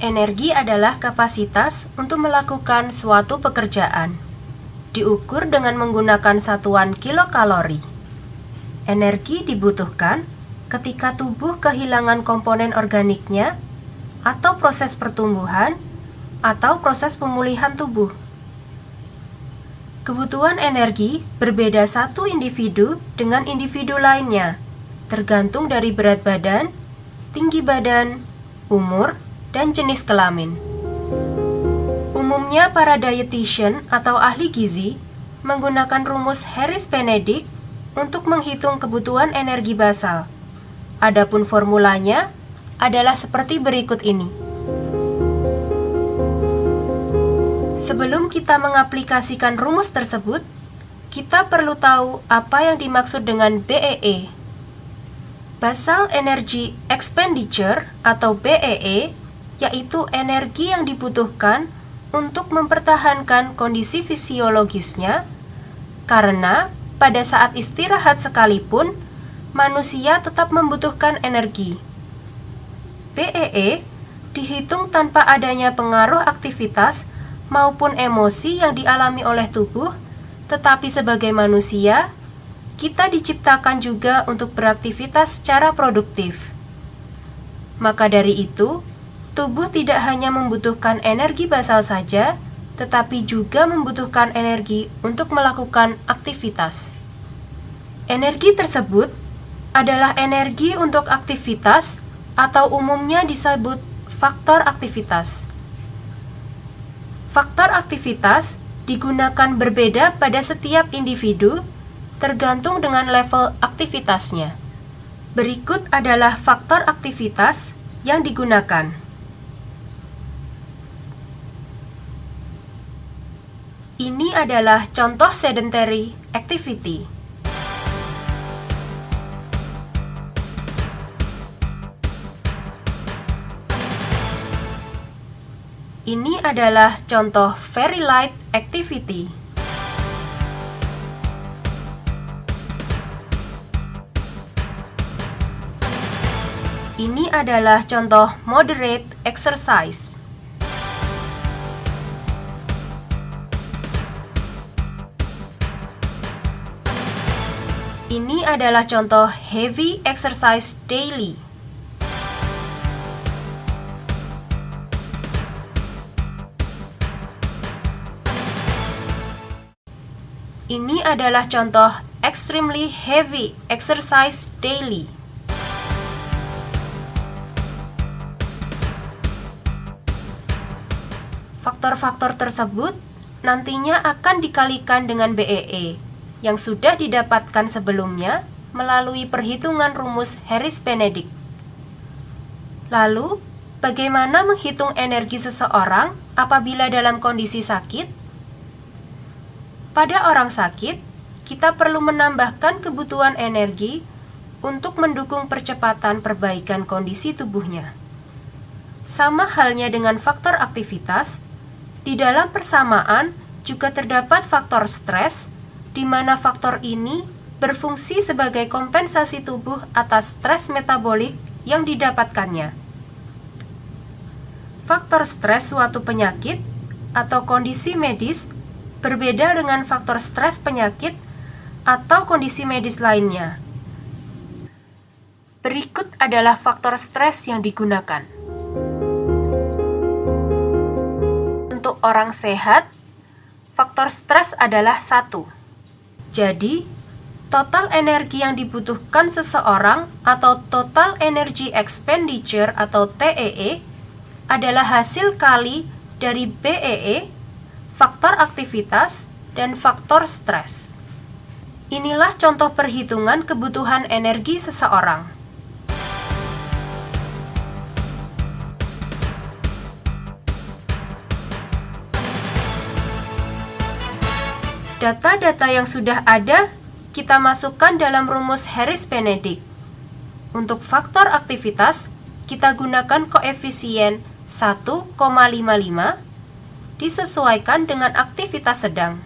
Energi adalah kapasitas untuk melakukan suatu pekerjaan. Diukur dengan menggunakan satuan kilokalori. Energi dibutuhkan ketika tubuh kehilangan komponen organiknya, atau proses pertumbuhan, atau proses pemulihan tubuh. Kebutuhan energi berbeda satu individu dengan individu lainnya, tergantung dari berat badan, tinggi badan, umur, dan jenis kelamin. Umumnya para dietitian atau ahli gizi menggunakan rumus Harris-Benedict untuk menghitung kebutuhan energi basal. Adapun formulanya adalah seperti berikut ini. Sebelum kita mengaplikasikan rumus tersebut, kita perlu tahu apa yang dimaksud dengan BEE. Basal Energy Expenditure atau BEE yaitu energi yang dibutuhkan untuk mempertahankan kondisi fisiologisnya, karena pada saat istirahat sekalipun, manusia tetap membutuhkan energi. BEE dihitung tanpa adanya pengaruh aktivitas maupun emosi yang dialami oleh tubuh, tetapi sebagai manusia, kita diciptakan juga untuk beraktivitas secara produktif. Maka dari itu, tubuh tidak hanya membutuhkan energi basal saja, tetapi juga membutuhkan energi untuk melakukan aktivitas. Energi tersebut adalah energi untuk aktivitas atau umumnya disebut faktor aktivitas. Faktor aktivitas digunakan berbeda pada setiap individu, tergantung dengan level aktivitasnya. Berikut adalah faktor aktivitas yang digunakan. Ini adalah contoh sedentary activity. Ini adalah contoh very light activity. Ini adalah contoh moderate exercise. Ini adalah contoh heavy exercise daily. Ini adalah contoh extremely heavy exercise daily. Faktor-faktor tersebut nantinya akan dikalikan dengan BEE yang sudah didapatkan sebelumnya melalui perhitungan rumus Harris-Benedict. Lalu, bagaimana menghitung energi seseorang apabila dalam kondisi sakit? Pada orang sakit, kita perlu menambahkan kebutuhan energi untuk mendukung percepatan perbaikan kondisi tubuhnya. Sama halnya dengan faktor aktivitas, di dalam persamaan juga terdapat faktor stres, di mana faktor ini berfungsi sebagai kompensasi tubuh atas stres metabolik yang didapatkannya. Faktor stres suatu penyakit atau kondisi medis berbeda dengan faktor stres penyakit atau kondisi medis lainnya. Berikut adalah faktor stres yang digunakan. Untuk orang sehat, faktor stres adalah 1. Jadi, total energi yang dibutuhkan seseorang atau total energy expenditure atau TEE adalah hasil kali dari BEE, faktor aktivitas, dan faktor stres. Inilah contoh perhitungan kebutuhan energi seseorang. Data-data yang sudah ada, kita masukkan dalam rumus Harris-Benedict. Untuk faktor aktivitas, kita gunakan koefisien 1,55 disesuaikan dengan aktivitas sedang.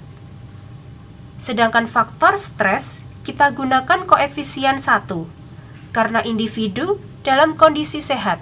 Sedangkan faktor stres, kita gunakan koefisien 1, karena individu dalam kondisi sehat.